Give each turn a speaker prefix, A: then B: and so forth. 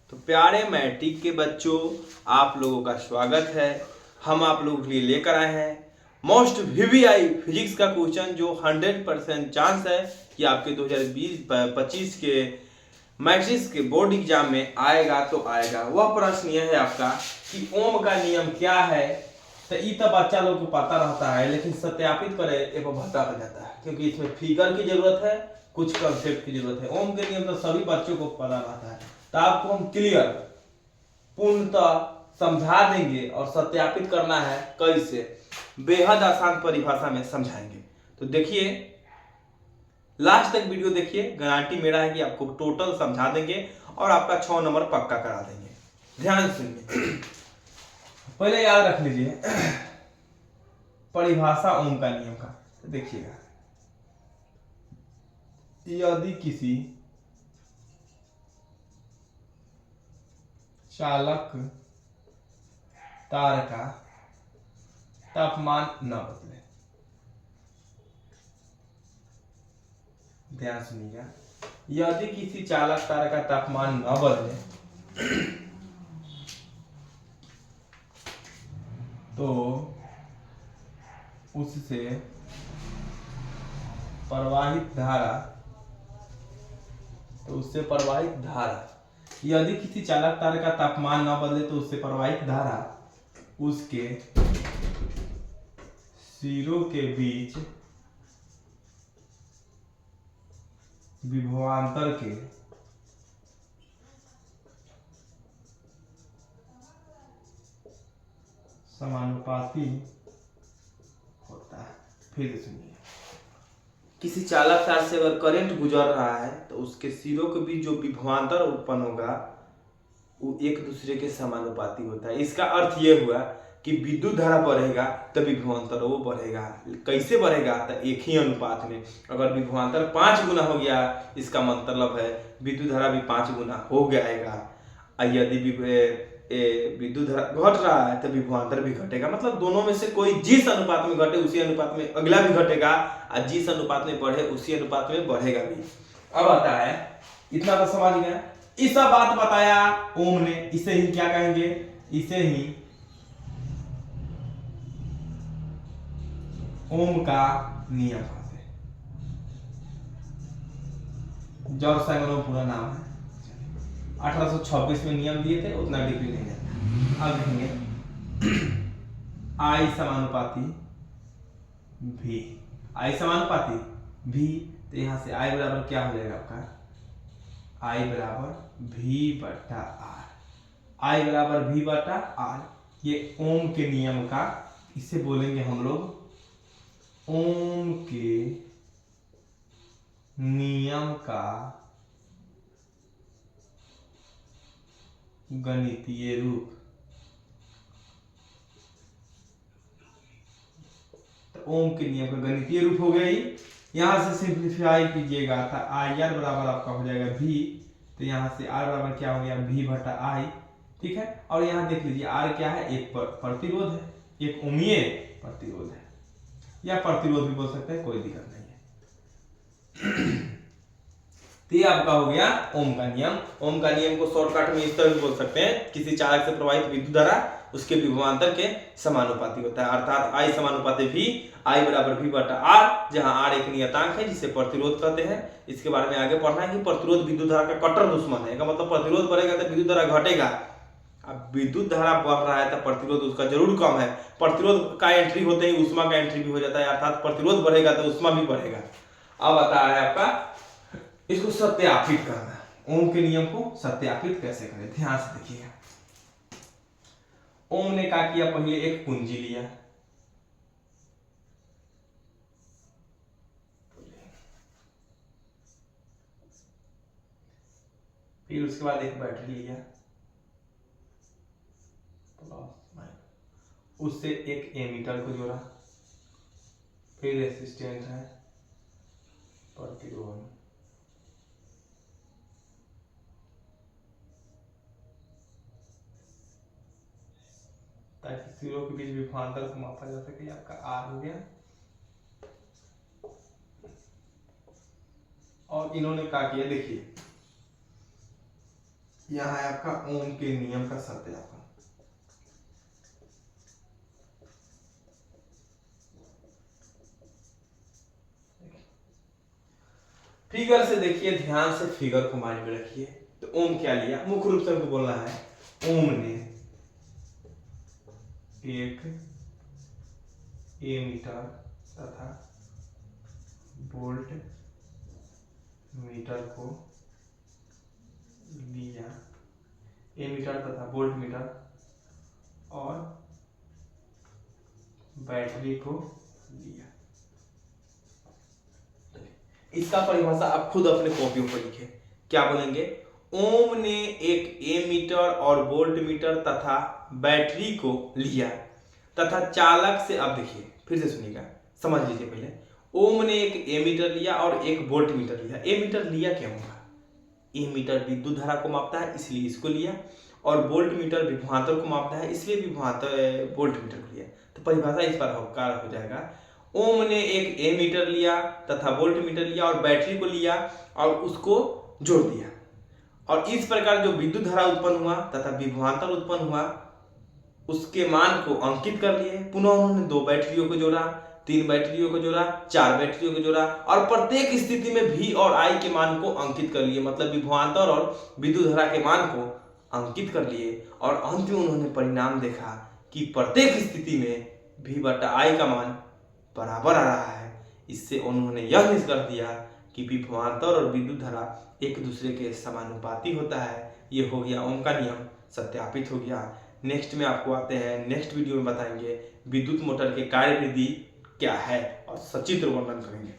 A: तो प्यारे मैट्रिक के बच्चों, आप लोगों का स्वागत है। हम आप लोगों के लिए लेकर आए हैं मोस्ट वीवीआई फिजिक्स का क्वेश्चन, जो 100% चांस है कि आपके 2020-25 के मैट्रिक्स के बोर्ड एग्जाम में आएगा तो आएगा। वह प्रश्न यह है आपका कि ओम का नियम क्या है। तो ये तो बच्चा लोग को पता रहता है, लेकिन सत्यापित करे एक बता जाता है, क्योंकि इसमें फिगर की जरूरत है, कुछ कंसेप्ट की जरूरत है। ओम के नियम तो सभी बच्चों को पता रहता है, तो आपको हम क्लियर पूर्णतः समझा देंगे और सत्यापित करना है कैसे, बेहद आसान परिभाषा में समझाएंगे। तो देखिए, लास्ट तक वीडियो देखिए, गारंटी मेरा है कि आपको टोटल समझा देंगे और आपका 6 नंबर पक्का करा देंगे। ध्यान सुनिए, पहले याद रख लीजिए परिभाषा ओम का नियम का। तो देखिएगा, यदि किसी चालक तार का तापमान न बदले, ध्यान सुनिएगा, यदि किसी चालक तार का तापमान न बदले तो उससे प्रवाहित धारा यदि किसी चालक तार का तापमान न बदले तो उससे प्रवाहित धारा उसके सिरों के बीच विभवांतर के समानुपाती होता है। फिर सुनिए, किसी चालक तार से अगर करंट गुजर रहा है तो उसके सिरों के बीच जो विभवांतर उत्पन्न होगा वो एक दूसरे के समानुपाती होता है। इसका अर्थ ये हुआ कि विद्युत धारा बढ़ेगा तो विभवांतर वो बढ़ेगा। कैसे बढ़ेगा? तो एक ही अनुपात में। अगर विभवांतर 5 गुना हो गया, इसका मतलब है विद्युत धारा भी 5 गुना हो जाएगा। यदि विद्युत धारा घट रहा है तो विभवांतर भी घटेगा। मतलब दोनों में से कोई जिस अनुपात में घटे उसी अनुपात में अगला भी घटेगा, और जिस अनुपात में बढ़े उसी अनुपात में बढ़ेगा भी। अब आता है, इतना तो समझ गया। इस सब बात बताया ओम ने, इसे ही क्या कहेंगे? इसे ही ओम का नियम कहते हैं। जॉर्ज साइमन पूरा नाम है। 1826 में नियम दिए थे, उतना डिग्री नहीं है। अब देखेंगे आई समानुपाती भी, आई समानुपाती भी, तो यहां से आई बराबर क्या हो जाएगा आपका? आई बराबर भी बटा आर। आई बराबर भी बटा आर, ये ओम के नियम का, इसे बोलेंगे हम लोग ओम के नियम का गणितीय रूप। तो ओम के नियम का गणितीय रूप हो गया ही। यहां से सिंप्लीफाई कीजिएगा तो आई आर बराबर आपका हो जाएगा भी, तो यहां से आर बराबर क्या हो गया? भी बटा आई। ठीक है, और यहां देख लीजिए आर क्या है? एक प्रतिरोध है, एक ओमीय प्रतिरोध है, या प्रतिरोध भी बोल सकते हैं, कोई दिक्कत नहीं है। तो ये आपका हो गया ओम का नियम। ओम का नियम को शॉर्टकट में इस तरह भी बोल सकते हैं, किसी चालक से प्रवाहित विद्युत धारा उसके विभवांतर के समानुपाती होता है, अर्थात आई समानुपाती भी, आई बराबर भी बटा आर, जहां आर एक नियतांक है जिसे प्रतिरोध कहते हैं। इसके बारे में आगे पढ़ना है कि प्रतिरोध विद्युत धारा का कट्टर दुश्मन है। इसका मतलब प्रतिरोध बढ़ेगा तो विद्युत धारा घटेगा। अब विद्युत धारा बढ़ रहा है तो प्रतिरोध उसका जरूर कम है। प्रतिरोध का एंट्री होते ही उष्मा का एंट्री भी हो जाता है, अर्थात प्रतिरोध बढ़ेगा तो उष्मा भी बढ़ेगा। अब आता है आपका इसको सत्यापित करना। ओम के नियम को सत्यापित कैसे करें, ध्यान से देखिएगा। ओम ने क्या किया? पहले एक कुंजी लिया, फिर उसके बाद एक बैटरी लिया, उससे एक एमीटर को जोड़ा, फिर रेसिस्टेंट है, प्रतिरोध, ताकि सिरों के बीच विभवांतर को मापा जा सके। आपका आर हो गया। और इन्होंने क्या किया? देखिए, यहाँ है आपका ओम के नियम का सत्यापन। फिगर से देखिए, ध्यान से फिगर को माइंड में रखिए। तो ओम क्या लिया, मुख्य रूप से हमको बोलना है ओम ने एक एमीटर तथा वोल्ट मीटर को लिया, एमीटर तथा वोल्ट मीटर और बैटरी को लिया। इसका परिभाषा आप खुद अपने कॉपियों पर लिखे। क्या बोलेंगे, ओम ने एक एमीटर और वोल्ट मीटर तथा बैटरी को लिया तथा चालक से, अब देखिए फिर से सुनिएगा, समझ लीजिए पहले। ओम ने एक एमीटर लिया और एक वोल्ट मीटर लिया। एमीटर लिया क्या होगा, एमीटर विद्युत धारा को मापता है इसलिए इसको लिया, और वोल्ट मीटर विभवांतर को मापता है इसलिए विभवांतर वोल्ट मीटर को लिया। तो परिभाषा इस प्रकार हो जाएगा, ओम ने एक एमीटर लिया तथा वोल्ट मीटर लिया और बैटरी को लिया और उसको जोड़ दिया, और इस प्रकार जो विद्युत धारा उत्पन्न हुआ तथा विभवांतर उत्पन्न हुआ उसके मान को अंकित कर लिए। पुनः उन्होंने 2 बैटरियों को जोड़ा, 3 बैटरियों को जोड़ा, 4 बैटरियों को जोड़ा, और प्रत्येक स्थिति में V और I के मान को अंकित कर लिए, मतलब विभवांतर और विद्युत धारा के मान को अंकित कर लिए। और अंत में उन्होंने परिणाम देखा कि प्रत्येक स्थिति में V/I का मान बराबर आ रहा है। इससे उन्होंने यह निष्कर्ष दिया कि विभवांतर और विद्युत धारा एक दूसरे के समानुपाती होता है। ये हो गया ओम का नियम, सत्यापित हो गया। नेक्स्ट में आपको आते हैं, नेक्स्ट वीडियो में बताएंगे विद्युत मोटर के कार्य विधि क्या है और सचित्र वर्णन करेंगे।